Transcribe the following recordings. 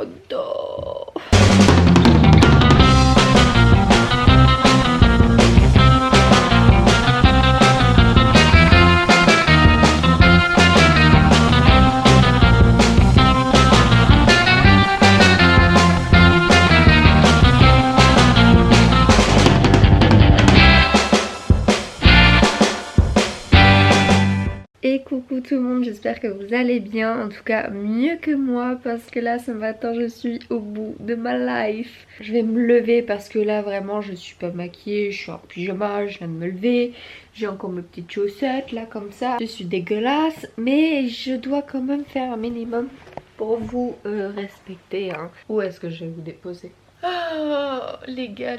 j'adore. Et coucou tout le monde, j'espère que vous allez bien, en tout cas mieux que moi parce que là ce matin je suis au bout de ma life. Je vais me lever parce que là vraiment je suis pas maquillée, je suis en pyjama, je viens de me lever. J'ai encore mes petites chaussettes là comme ça, je suis dégueulasse mais je dois quand même faire un minimum pour vous respecter hein. Où est-ce que je vais vous déposer? Oh les gars,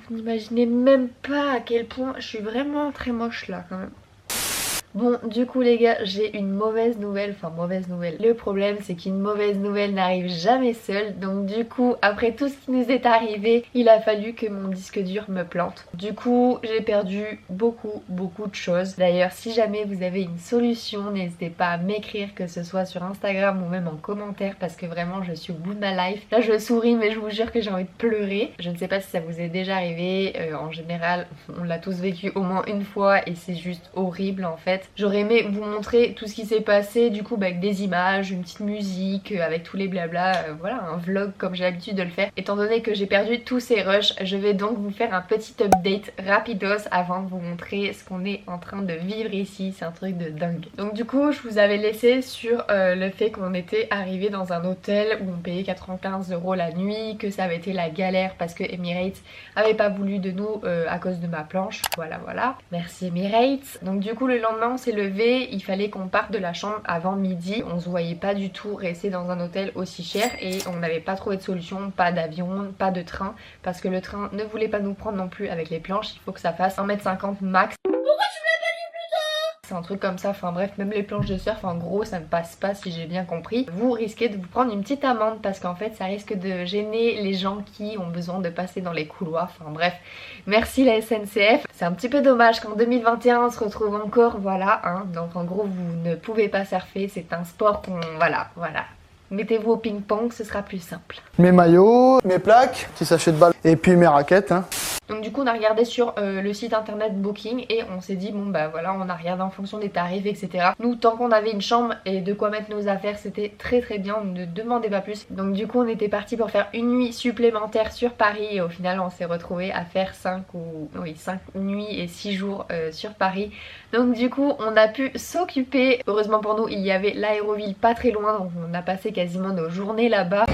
vous n'imaginez même pas à quel point je suis vraiment très moche là quand même. Bon du coup les gars, j'ai une mauvaise nouvelle, enfin mauvaise nouvelle. Le problème c'est qu'une mauvaise nouvelle n'arrive jamais seule. Donc du coup après tout ce qui nous est arrivé, il a fallu que mon disque dur me plante. Du coup j'ai perdu beaucoup de choses. D'ailleurs si jamais vous avez une solution, n'hésitez pas à m'écrire, que ce soit sur Instagram ou même en commentaire, parce que vraiment je suis au bout de ma life. Là je souris mais je vous jure que j'ai envie de pleurer. Je ne sais pas si ça vous est déjà arrivé, en général on l'a tous vécu au moins une fois et c'est juste horrible en fait. J'aurais aimé vous montrer tout ce qui s'est passé du coup avec des images, une petite musique, avec tous les blabla, voilà un vlog comme j'ai l'habitude de le faire. Étant donné que j'ai perdu tous ces rushs, je vais donc vous faire un petit update rapidos avant de vous montrer ce qu'on est en train de vivre ici, c'est un truc de dingue. Donc du coup je vous avais laissé sur le fait qu'on était arrivé dans un hôtel où on payait 95 € la nuit, que ça avait été la galère parce que Emirates avait pas voulu de nous à cause de ma planche, voilà. Merci Emirates. Donc du coup le lendemain on s'est levé, il fallait qu'on parte de la chambre avant midi. On se voyait pas du tout rester dans un hôtel aussi cher et on n'avait pas trouvé de solution, pas d'avion, pas de train, parce que le train ne voulait pas nous prendre non plus avec les planches, il faut que ça fasse 1,50 m max. C'est un truc comme ça, enfin bref, même les planches de surf en gros ça ne passe pas si j'ai bien compris. Vous risquez de vous prendre une petite amende parce qu'en fait ça risque de gêner les gens qui ont besoin de passer dans les couloirs, enfin bref. Merci la SNCF. C'est un petit peu dommage qu'en 2021 on se retrouve encore, voilà hein. Donc en gros vous ne pouvez pas surfer, c'est un sport qu'on... voilà. Mettez-vous au ping-pong, ce sera plus simple. Mes maillots, mes plaques, petit sachet de balles et puis mes raquettes hein. Donc du coup on a regardé sur le site internet Booking et on s'est dit bon bah voilà, on a regardé en fonction des tarifs etc. Nous tant qu'on avait une chambre et de quoi mettre nos affaires c'était très bien, on ne demandait pas plus. Donc du coup on était parti pour faire une nuit supplémentaire sur Paris et au final on s'est retrouvé à faire 5 nuits et 6 jours sur Paris. Donc du coup on a pu s'occuper, heureusement pour nous il y avait l'aéroville pas très loin donc on a passé quasiment nos journées là-bas.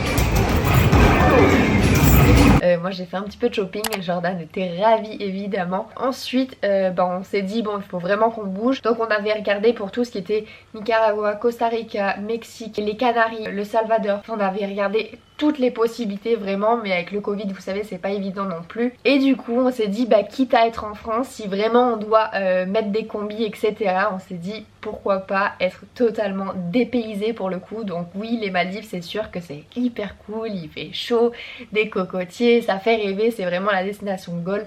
Moi j'ai fait un petit peu de shopping, Jordan était ravi évidemment. Ensuite on s'est dit bon il faut vraiment qu'on bouge. Donc on avait regardé pour tout ce qui était Nicaragua, Costa Rica, Mexique, les Canaries, le Salvador. Enfin, on avait regardé toutes les possibilités vraiment, mais avec le Covid vous savez c'est pas évident non plus. Et du coup on s'est dit bah quitte à être en France, si vraiment on doit mettre des combis etc, on s'est dit pourquoi pas être totalement dépaysé pour le coup. Donc oui les Maldives c'est sûr que c'est hyper cool, il fait chaud, des cocotiers, ça fait rêver, c'est vraiment la destination goal.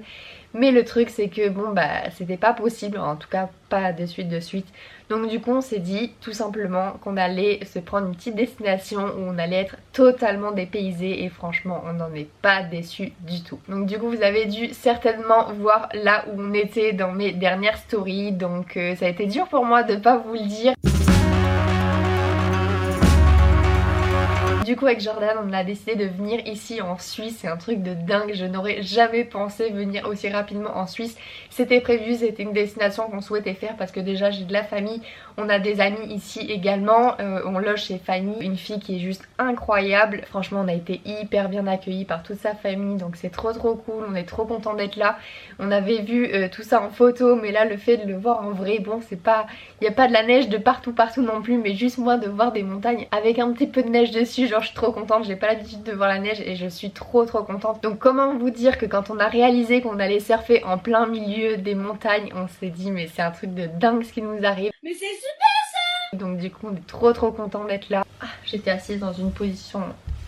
Mais le truc c'est que bon bah c'était pas possible, en tout cas pas de suite. Donc du coup on s'est dit tout simplement qu'on allait se prendre une petite destination où on allait être totalement dépaysé et franchement on n'en est pas déçu du tout. Donc du coup vous avez dû certainement voir là où on était dans mes dernières stories, donc ça a été dur pour moi de pas vous le dire. Du coup avec Jordan on a décidé de venir ici en Suisse, c'est un truc de dingue, je n'aurais jamais pensé venir aussi rapidement en Suisse. C'était prévu, c'était une destination qu'on souhaitait faire parce que déjà j'ai de la famille, on a des amis ici également, on loge chez Fanny, une fille qui est juste incroyable. Franchement on a été hyper bien accueillis par toute sa famille donc c'est trop cool, on est trop content d'être là. On avait vu tout ça en photo mais là le fait de le voir en vrai, bon c'est pas, il n'y a pas de la neige de partout non plus, mais juste moi de voir des montagnes avec un petit peu de neige dessus, genre je suis trop contente, j'ai pas l'habitude de voir la neige et je suis trop contente. Donc comment vous dire que quand on a réalisé qu'on allait surfer en plein milieu des montagnes, on s'est dit mais c'est un truc de dingue ce qui nous arrive. Mais c'est super ça. Donc du coup on est trop content d'être là. Ah, j'étais assise dans une position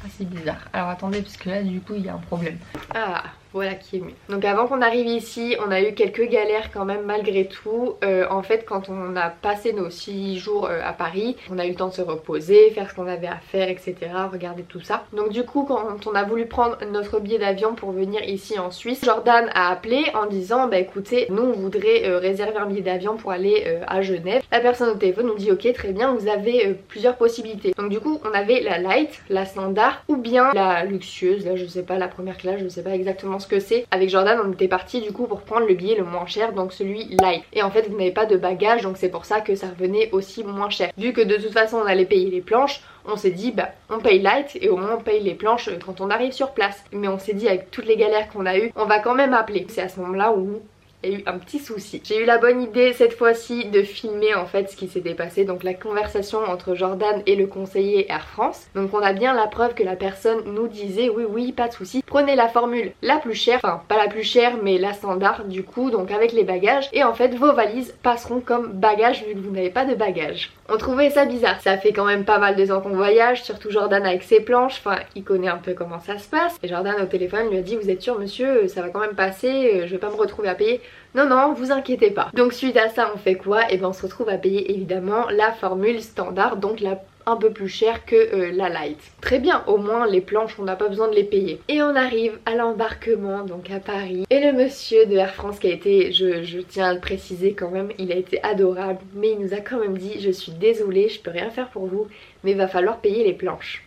assez bizarre. Alors attendez parce que là du coup il y a un problème. Ah Voilà qui est mieux. Donc avant qu'on arrive ici, on a eu quelques galères quand même malgré tout. En fait, quand on a passé nos 6 jours à Paris, on a eu le temps de se reposer, faire ce qu'on avait à faire, etc. Regarder tout ça. Donc du coup, quand on a voulu prendre notre billet d'avion pour venir ici en Suisse, Jordan a appelé en disant bah écoutez, nous on voudrait réserver un billet d'avion pour aller à Genève. La personne au téléphone nous dit ok, très bien, vous avez plusieurs possibilités. Donc du coup, on avait la light, la standard ou bien la luxueuse, là je sais pas, la première classe, je sais pas exactement ce que c'est. Avec Jordan on était parti du coup pour prendre le billet le moins cher, donc celui light. Et en fait vous n'avez pas de bagages, donc c'est pour ça que ça revenait aussi moins cher. Vu que de toute façon on allait payer les planches, on s'est dit bah on paye light et au moins on paye les planches quand on arrive sur place. Mais on s'est dit avec toutes les galères qu'on a eues, on va quand même appeler. C'est à ce moment là où il y a eu un petit souci. J'ai eu la bonne idée cette fois-ci de filmer en fait ce qui s'était passé, donc la conversation entre Jordan et le conseiller Air France. Donc on a bien la preuve que la personne nous disait oui pas de souci, prenez la formule la plus chère, enfin pas la plus chère mais la standard du coup, donc avec les bagages, et en fait vos valises passeront comme bagages vu que vous n'avez pas de bagages. On trouvait ça bizarre, ça fait quand même pas mal de temps qu'on voyage, surtout Jordan avec ses planches, enfin il connaît un peu comment ça se passe. Et Jordan au téléphone lui a dit vous êtes sûr monsieur, ça va quand même passer, je vais pas me retrouver à payer. Non, vous inquiétez pas. Donc suite à ça on fait quoi? Et ben on se retrouve à payer évidemment la formule standard, donc la un peu plus cher que la light. Très bien, au moins les planches on n'a pas besoin de les payer. Et on arrive à l'embarquement donc à Paris. Et le monsieur de Air France qui a été, je tiens à le préciser quand même, il a été adorable. Mais il nous a quand même dit je suis désolée, je peux rien faire pour vous, mais il va falloir payer les planches.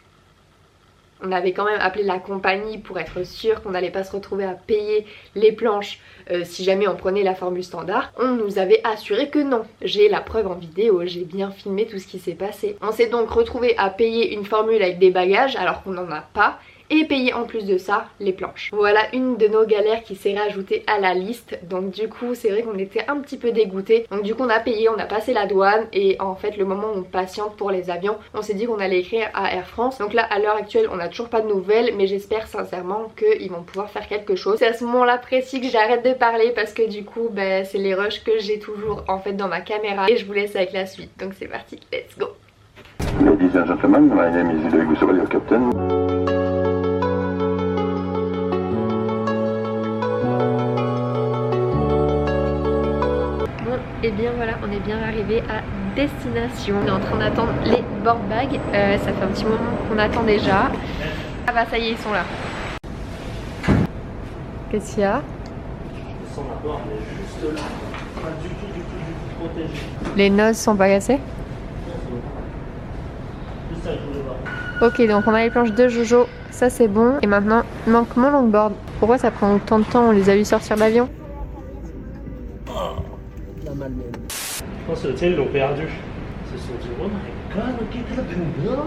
On avait quand même appelé la compagnie pour être sûr qu'on n'allait pas se retrouver à payer les planches si jamais on prenait la formule standard. On nous avait assuré que non. J'ai la preuve en vidéo, j'ai bien filmé tout ce qui s'est passé. On s'est donc retrouvé à payer une formule avec des bagages alors qu'on n'en a pas, et payer en plus de ça les planches. Voilà une de nos galères qui s'est rajoutée à la liste. Donc du coup c'est vrai qu'on était un petit peu dégoûtés. Donc du coup on a payé, on a passé la douane, et en fait le moment où on patiente pour les avions, on s'est dit qu'on allait écrire à Air France. Donc là à l'heure actuelle on n'a toujours pas de nouvelles, mais j'espère sincèrement qu'ils vont pouvoir faire quelque chose. C'est à ce moment là précis que j'arrête de parler parce que du coup c'est les rushs que j'ai toujours en fait dans ma caméra, et je vous laisse avec la suite. Donc c'est parti, let's go. Ladies and gentlemen, my name is Hideo Gusaba, your captain. Et bien voilà, on est bien arrivé à destination. On est en train d'attendre les board bags. Ça fait un petit moment qu'on attend déjà. Ah bah ça y est, ils sont là. Qu'est-ce qu'il y a? Les noces sont pas cassées? Ok, donc on a les planches de Jojo, ça c'est bon. Et maintenant, il manque mon longboard. Pourquoi ça prend autant de temps? On les a vu sortir de l'avion. Je pense que ils l'ont perdu. Ils se sont dit, oh my god, ok, t'as dedans.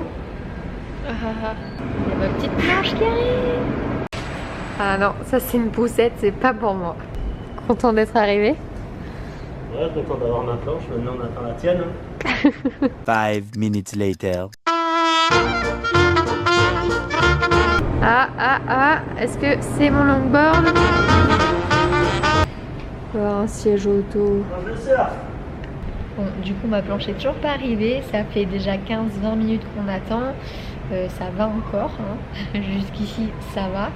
Il y a ma petite planche qui arrive. Ah non, ça c'est une poussette, c'est pas pour moi. Content d'être arrivé. Ouais, content d'avoir ma planche, maintenant on attend la tienne. 5 minutes later. Est-ce que c'est mon longboard? Oh, un siège auto. Bon, du coup ma planche est toujours pas arrivée, ça fait déjà 15-20 minutes qu'on attend. Ça va encore, hein. Jusqu'ici ça va.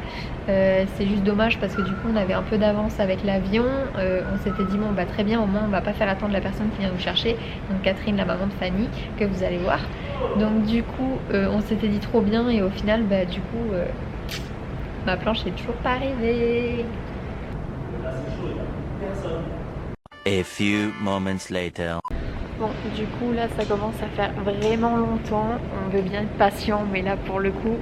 C'est juste dommage parce que du coup on avait un peu d'avance avec l'avion. On s'était dit bon bah très bien, au moins on va pas faire attendre la personne qui vient nous chercher, donc Catherine, la maman de Fanny, que vous allez voir. Donc du coup on s'était dit trop bien, et au final bah du coup ma planche est toujours pas arrivée. A few moments later. Bon, du coup là ça commence à faire vraiment longtemps. On veut bien être patient, mais là pour le coup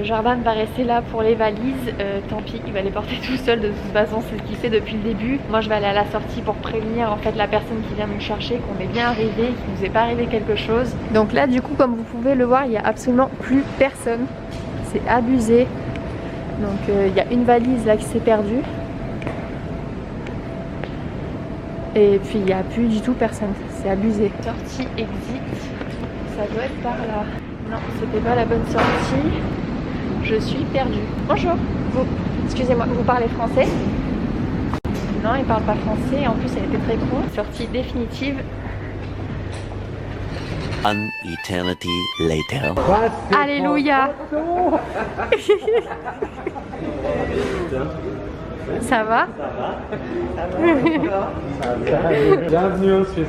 Jordan va rester là pour les valises. Tant pis, il va les porter tout seul, de toute façon c'est ce qu'il fait depuis le début. Moi je vais aller à la sortie pour prévenir en fait la personne qui vient nous chercher qu'on est bien arrivé, qu'il nous est pas arrivé quelque chose. Donc là du coup comme vous pouvez le voir, il n'y a absolument plus personne. C'est abusé. Donc il y a une valise là qui s'est perdue. Et puis il n'y a plus du tout personne, c'est abusé. Sortie exit, ça doit être par là. Non, c'était pas la bonne sortie. Je suis perdue. Bonjour, excusez-moi, vous parlez français? Non, il parle pas français, en plus elle était très courte. Sortie définitive. An eternity later. Alléluia. Ça va? Bienvenue en Suisse.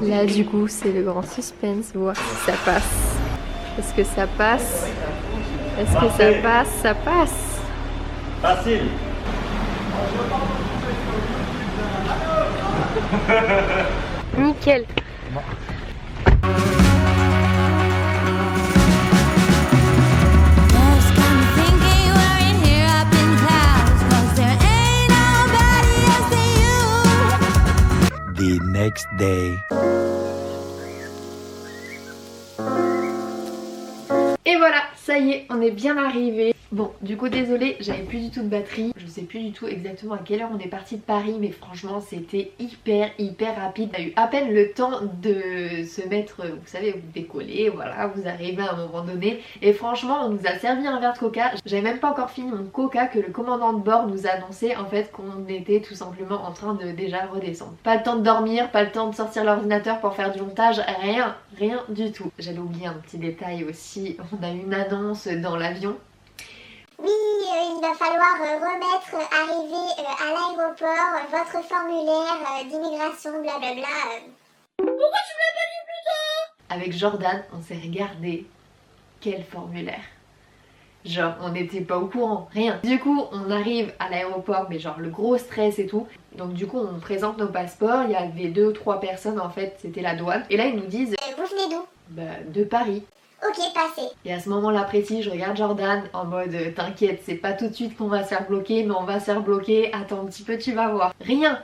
Là du coup c'est le grand suspense, voir si ça passe. Est-ce que ça passe? Est-ce que ça passe? Ça passe. Facile. Nickel. The next day. Et voilà, ça y est, on est bien arrivé. Bon, du coup désolé, j'avais plus du tout de batterie. Je sais plus du tout exactement à quelle heure on est parti de Paris, mais franchement c'était hyper rapide. On a eu à peine le temps de se mettre, vous savez, vous décoller, voilà, vous arrivez à un moment donné. Et franchement, on nous a servi un verre de coca. J'avais même pas encore fini mon coca que le commandant de bord nous a annoncé en fait qu'on était tout simplement en train de déjà redescendre. Pas le temps de dormir, pas le temps de sortir l'ordinateur pour faire du montage, rien du tout. J'allais oublier un petit détail aussi, on a eu une annonce dans l'avion. Oui, il va falloir remettre, arrivé à l'aéroport, votre formulaire d'immigration, blablabla. Pourquoi tu me l'as pas dit plus tôt? Avec Jordan, on s'est regardé. Quel formulaire? Genre, on n'était pas au courant, rien. Du coup, on arrive à l'aéroport, mais genre le gros stress et tout. Donc du coup, on présente nos passeports. Il y avait 2 ou 3 personnes en fait, c'était la douane. Et là, ils nous disent Vous venez d'où? bah, de Paris. Ok, passez. Et à ce moment-là précis, je regarde Jordan en mode t'inquiète, c'est pas tout de suite qu'on va se faire bloquer, mais on va se faire bloquer, attends un petit peu, tu vas voir. Rien,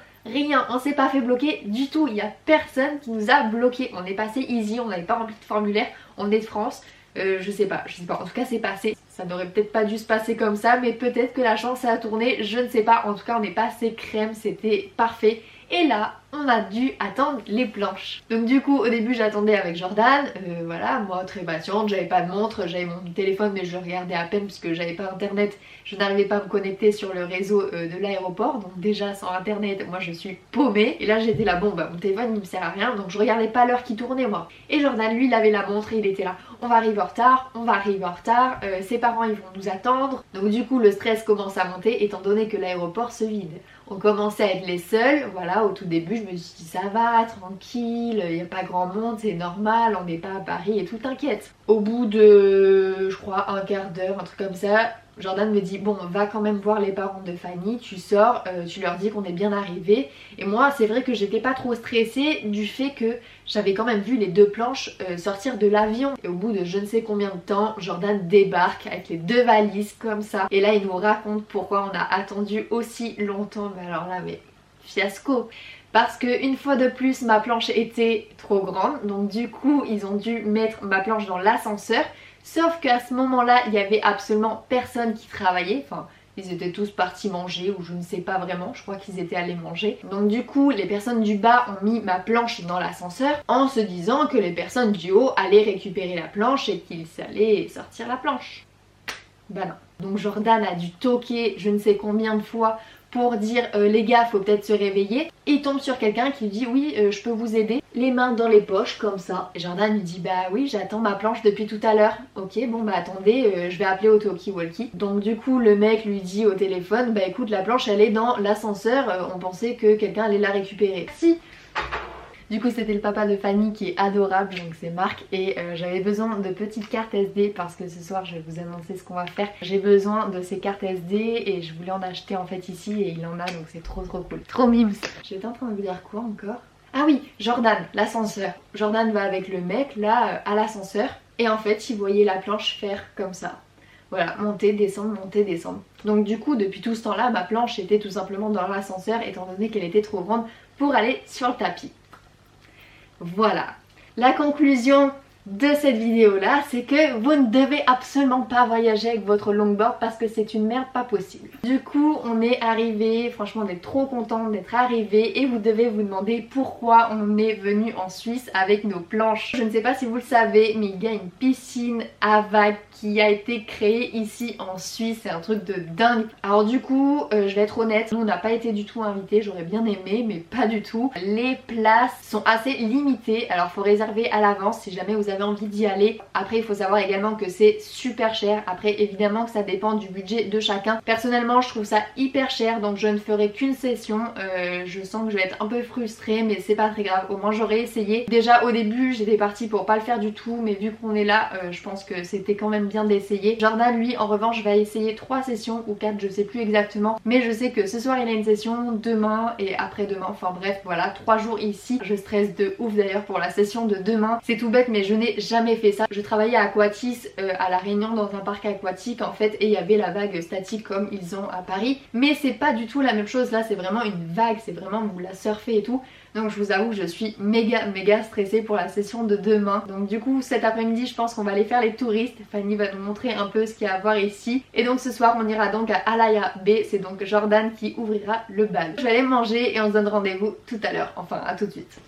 on s'est pas fait bloquer du tout, il y a personne qui nous a bloqué. On est passé easy, on n'avait pas rempli de formulaire, on est de France, je sais pas, en tout cas c'est passé. Ça n'aurait peut-être pas dû se passer comme ça, mais peut-être que la chance a tourné, je ne sais pas. En tout cas on est passé crème, c'était parfait. Et là, on a dû attendre les planches. Donc du coup, au début, j'attendais avec Jordan. Voilà, moi très patiente, j'avais pas de montre, j'avais mon téléphone, mais je le regardais à peine puisque j'avais pas internet. Je n'arrivais pas à me connecter sur le réseau de l'aéroport. Donc déjà, sans internet, moi je suis paumée. Et là, j'étais là, bon bah mon téléphone il me sert à rien. Donc je regardais pas l'heure qui tournait moi. Et Jordan, lui, il avait la montre et il était là. On va arriver en retard, ses parents ils vont nous attendre. Donc du coup, le stress commence à monter étant donné que l'aéroport se vide. On commençait à être les seuls, voilà, au tout début je me suis dit ça va, tranquille, il n'y a pas grand monde, c'est normal, on n'est pas à Paris et tout, t'inquiète. Au bout de, je crois, un quart d'heure, un truc comme ça, Jordan me dit bon, on va quand même voir les parents de Fanny, tu sors, tu leur dis qu'on est bien arrivé. Et moi c'est vrai que j'étais pas trop stressée du fait que j'avais quand même vu les 2 planches sortir de l'avion. Et au bout de je ne sais combien de temps, Jordan débarque avec les 2 valises comme ça. Et là il nous raconte pourquoi on a attendu aussi longtemps. Mais alors là, mais fiasco. Parce que une fois de plus ma planche était trop grande. Donc du coup ils ont dû mettre ma planche dans l'ascenseur. Sauf qu'à ce moment-là, il n'y avait absolument personne qui travaillait. Enfin, ils étaient tous partis manger ou je ne sais pas vraiment. Je crois qu'ils étaient allés manger. Donc du coup, les personnes du bas ont mis ma planche dans l'ascenseur en se disant que les personnes du haut allaient récupérer la planche et qu'ils allaient sortir la planche. Bah non. Donc Jordan a dû toquer je ne sais combien de fois pour dire les gars faut peut-être se réveiller. Et il tombe sur quelqu'un qui lui dit oui je peux vous aider. Les mains dans les poches comme ça. Et Jordan lui dit bah oui j'attends ma planche depuis tout à l'heure. Ok bon bah attendez je vais appeler au talkie-walkie. Donc du coup le mec lui dit au téléphone bah écoute la planche elle est dans l'ascenseur, on pensait que quelqu'un allait la récupérer. Si. Du coup c'était le papa de Fanny qui est adorable, donc c'est Marc. Et j'avais besoin de petites cartes SD parce que ce soir je vais vous annoncer ce qu'on va faire. J'ai besoin de ces cartes SD et je voulais en acheter en fait ici et il en a, donc c'est trop cool. Trop mimes. J'étais en train de vous dire quoi encore? Ah oui, Jordan, l'ascenseur. Jordan va avec le mec là à l'ascenseur et en fait il voyait la planche faire comme ça. Voilà, monter, descendre, monter, descendre. Donc du coup depuis tout ce temps là ma planche était tout simplement dans l'ascenseur étant donné qu'elle était trop grande pour aller sur le tapis. Voilà, la conclusion de cette vidéo là, c'est que vous ne devez absolument pas voyager avec votre longboard parce que c'est une merde pas possible. Du coup on est arrivé, franchement on est trop content d'être arrivé et vous devez vous demander pourquoi on est venu en Suisse avec nos planches. Je ne sais pas si vous le savez mais il y a une piscine à vagues qui a été créée ici en Suisse, c'est un truc de dingue. Alors du coup je vais être honnête, nous on n'a pas été du tout invités, j'aurais bien aimé mais pas du tout. Les places sont assez limitées, alors faut réserver à l'avance si jamais vous avez avez envie d'y aller. Après il faut savoir également que c'est super cher. Après évidemment que ça dépend du budget de chacun. Personnellement je trouve ça hyper cher, donc je ne ferai qu'une session. Je sens que je vais être un peu frustrée, mais c'est pas très grave, au moins j'aurais essayé. Déjà au début j'étais partie pour pas le faire du tout, mais vu qu'on est là je pense que c'était quand même bien d'essayer. Jordan lui en revanche va essayer 3 sessions ou 4, je sais plus exactement, mais je sais que ce soir il a une session, demain et après-demain, enfin bref voilà, 3 jours ici. Je stresse de ouf d'ailleurs pour la session de demain, c'est tout bête mais je n'ai jamais fait ça. Je travaillais à Aquatis à La Réunion dans un parc aquatique en fait, et il y avait la vague statique comme ils ont à Paris, mais c'est pas du tout la même chose. Là c'est vraiment une vague, c'est vraiment vous la surfez et tout. Donc je vous avoue que je suis méga stressée pour la session de demain. Donc du coup cet après-midi je pense qu'on va aller faire les touristes. Fanny va nous montrer un peu ce qu'il y a à voir ici. Et donc ce soir on ira donc à Alaïa Bay. C'est donc Jordan qui ouvrira le bal. Je vais aller manger et on se donne rendez-vous tout à l'heure. Enfin à tout de suite.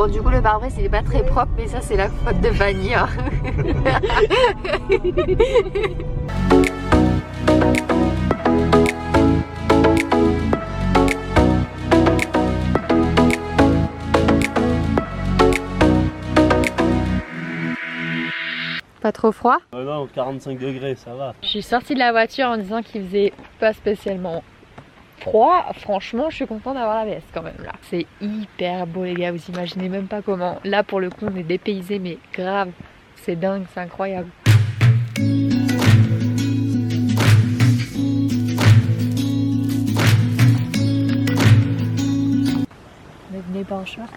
Du coup le pare-brise il est pas très propre, mais ça c'est la faute de Fanny hein. Pas trop froid? Non, 45 degrés, ça va. Je suis sortie de la voiture en disant qu'il faisait pas spécialement froid. Franchement je suis contente d'avoir la veste quand même là. C'est hyper beau les gars, vous imaginez même pas comment. Là pour le coup on est dépaysé mais grave. C'est dingue, c'est incroyable. Ne venez pas en short.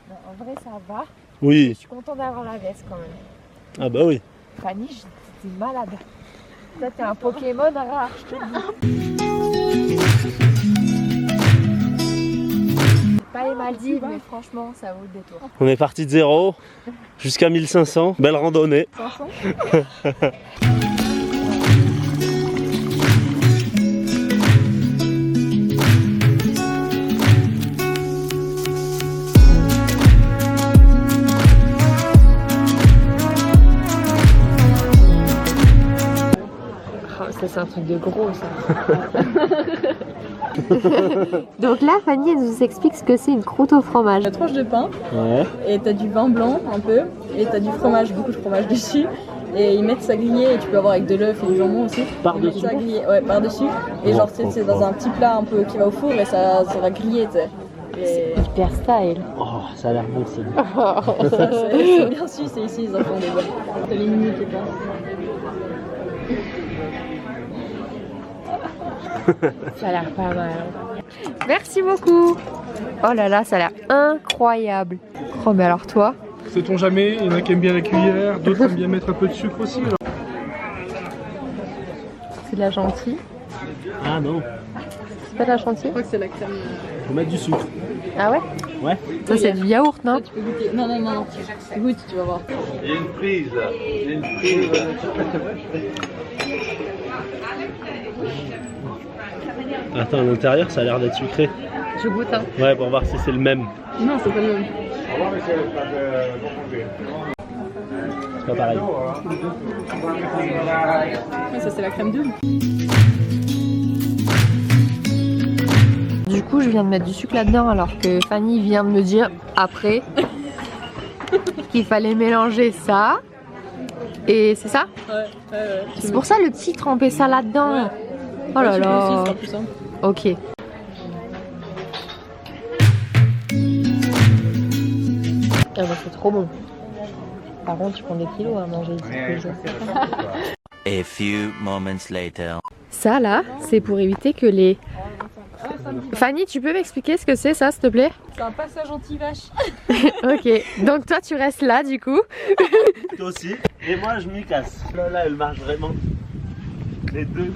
Non, en vrai ça va. Oui. Je suis contente d'avoir la veste quand même. Ah bah oui. Fanny, j'étais malade. Toi, t'es un Pokémon rare, je te dis. C'est pas les Maldives, mais franchement, ça vaut le détour. On est parti de 0 jusqu'à 1500. Belle randonnée. 500 Ça c'est un truc de gros ça. Donc là Fanny elle nous explique ce que c'est une croûte au fromage. La tranche de pain, Ouais. et t'as du vin blanc un peu, et t'as du fromage, beaucoup de fromage dessus. Et ils mettent ça grillé, et tu peux avoir avec de l'œuf et du jambon aussi. Par-dessus. Ils mettent ça grillé, ouais, par-dessus. Et genre c'est dans un petit plat un peu qui va au four et ça va griller, tu sais. Et... Hyper style. Oh, ça a l'air bon ça. c'est bien su, c'est ici, ils en font des bonnes. T'as les minutes, je pense. Ça a l'air pas mal. Merci beaucoup. Oh là là, ça a l'air incroyable. Oh mais alors toi? Sait-on jamais, il y en a qui aiment bien la cuillère, d'autres aiment bien mettre un peu de sucre aussi. Alors. C'est de la chantilly? Ah non. C'est pas de la chantilly? Je crois que c'est la crème. Faut mettre du sucre. Ah ouais? Ouais. Ça c'est du yaourt non? Tu peux goûter. Non, goûte, tu vas voir. Il y a une prise là. Il y a une prise. Attends, à l'intérieur ça a l'air d'être sucré. Je goûte hein. Ouais, pour voir si c'est le même. Non, c'est pas le même. C'est pas pareil. Ah, ça c'est la crème d'huile. Du coup je viens de mettre du sucre là-dedans alors que Fanny vient de me dire après qu'il fallait mélanger ça. Et c'est ça? Ouais. C'est pour ça le petit tremper ça là-dedans. Ouais. Oh là Tu peux là. aussi, ce sera plus simple. Ok. Ah bah c'est trop bon. Par contre je prends des kilos à manger ici tous les jours. A few moments later. Ça là, c'est pour éviter que les... Fanny, tu peux m'expliquer ce que c'est ça s'il te plaît? C'est un passage anti-vache. Ok, donc toi tu restes là du coup. Toi aussi. Et moi je m'y casse. Là, elle marche vraiment. Les deux.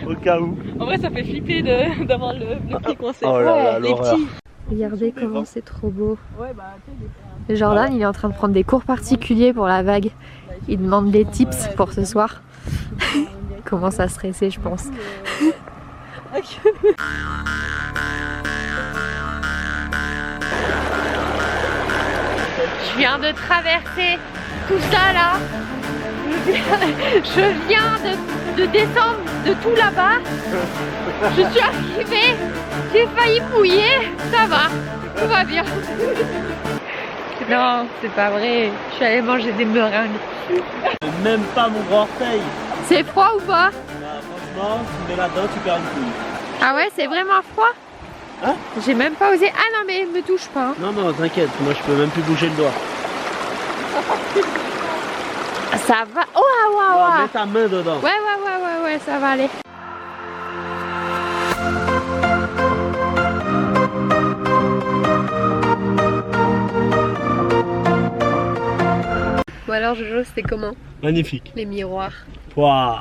Au cas où. En vrai, ça fait flipper d'avoir le pied coincé. Oh là là, les l'horreur. petits. Regardez comment c'est trop beau. Ouais, bah, tu sais, Et Jordan il est en train de prendre des cours particuliers pour la vague. Il demande des tips pour ce soir. Commence à stresser, je pense. Je viens de traverser tout ça là. Je viens de descendre de tout là-bas. Je suis arrivée. J'ai failli mouiller. Ça va. Tout va bien. Non, c'est pas vrai. Je suis allée manger des meringues. Même pas mon gros orteil. C'est froid ou pas? Bah, franchement, tu mets là-dedans, tu perds une couille. Ah ouais, c'est vraiment froid? Hein? J'ai même pas osé. Ah non, mais me touche pas. Hein. Non, non, t'inquiète, moi je peux même plus bouger le doigt. Ça va. Oh, ah, ouais, Ouais, ouais. mets ta main dedans. Ouais, ça va aller. Bon alors Jojo, c'était comment? Magnifique. Les miroirs. Waouh.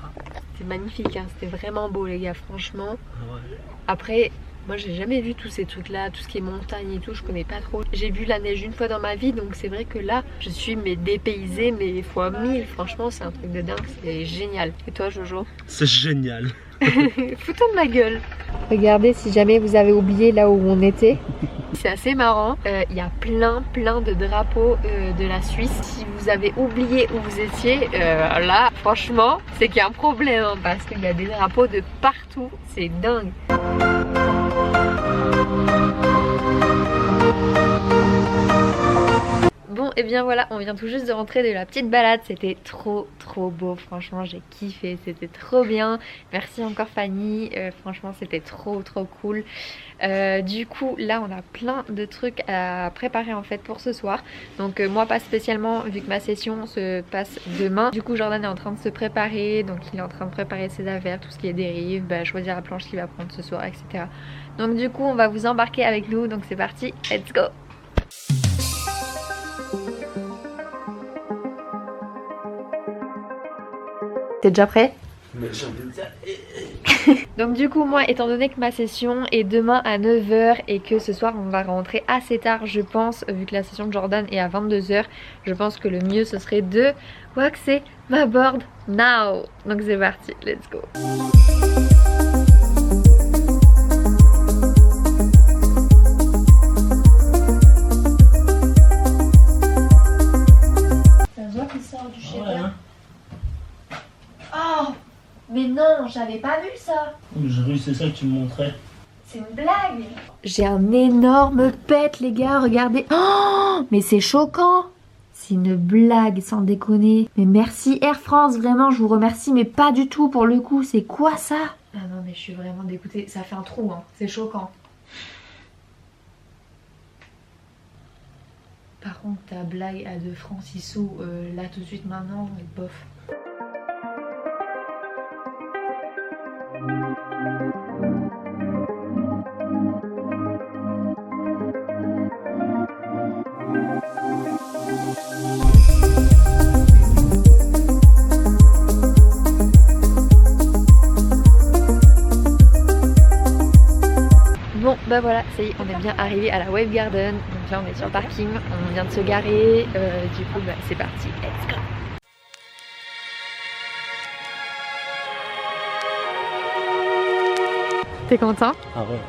C'était magnifique, hein. C'était vraiment beau les gars, franchement. Ouais. Après, moi j'ai jamais vu tous ces trucs là, tout ce qui est montagne et tout, je connais pas trop. J'ai vu la neige une fois dans ma vie, donc c'est vrai que là, je suis dépaysée, mais fois 1000. Franchement, c'est un truc de dingue, c'est génial. Et toi Jojo? C'est génial. Foutons de ma gueule. Regardez si jamais vous avez oublié là où on était. C'est assez marrant. Il y a plein de drapeaux de la Suisse. Si vous avez oublié où vous étiez, là, franchement, c'est qu'il y a un problème hein, parce qu'il y a des drapeaux de partout. C'est dingue. Bon, et bien voilà, on vient tout juste de rentrer de la petite balade. C'était trop beau, franchement, j'ai kiffé, c'était trop bien. Merci encore Fanny, franchement, c'était trop cool. Du coup, là, on a plein de trucs à préparer en fait pour ce soir. Donc, moi, pas spécialement, vu que ma session se passe demain. Du coup, Jordan est en train de se préparer, donc il est en train de préparer ses affaires, tout ce qui est dérive, choisir la planche qu'il va prendre ce soir, etc. Donc, du coup, on va vous embarquer avec nous. Donc, c'est parti, let's go! T'es déjà prêt? Donc du coup moi étant donné que ma session est demain à 9 h et que ce soir on va rentrer assez tard je pense, vu que la session de Jordan est à 22 h, je pense que le mieux ce serait de waxer ma board now. Donc c'est parti, let's go. Ça se voit qu'il sort du shaper. Ouais, hein. Oh, mais non, j'avais pas vu ça. J'ai vu, c'est ça que tu me montrais. C'est une blague. J'ai un énorme pet les gars, regardez. Oh, mais c'est choquant. C'est une blague sans déconner. Mais merci Air France, vraiment, je vous remercie, mais pas du tout pour le coup. C'est quoi ça? Ah non, mais je suis vraiment dégoûtée. Ça fait un trou, hein. C'est choquant. Par contre, ta blague à 2 francs 6 sous, là tout de suite maintenant, bof. Bon bah voilà, ça y est, on est bien arrivé à la Wave Garden. Donc là on est sur le parking, on vient de se garer, du coup bah, c'est parti, let's go. T'es content? Ah ouais.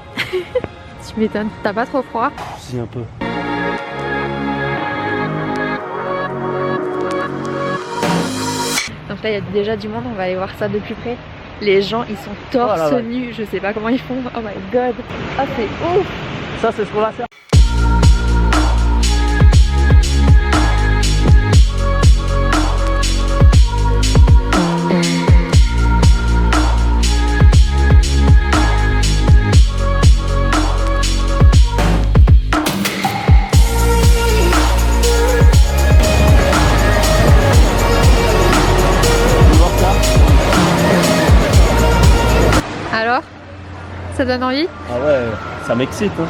Tu m'étonnes, t'as pas trop froid? Si, un peu. Donc là il y a déjà du monde, on va aller voir ça de plus près. Les gens ils sont torse nus, je sais pas comment ils font. Oh my god. Ah c'est ouf. Ça c'est ce qu'on va faire. Alors? Ça donne envie? Ah ouais, ça m'excite hein.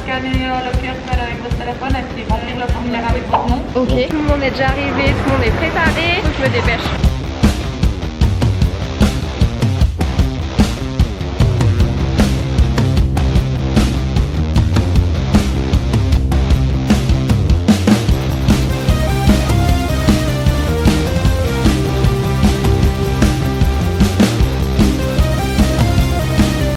scanner le QR code avec votre téléphone et puis remplir le formulaire avec votre nom. Ok. Tout le monde est déjà arrivé, tout le monde est préparé. Faut que je me dépêche.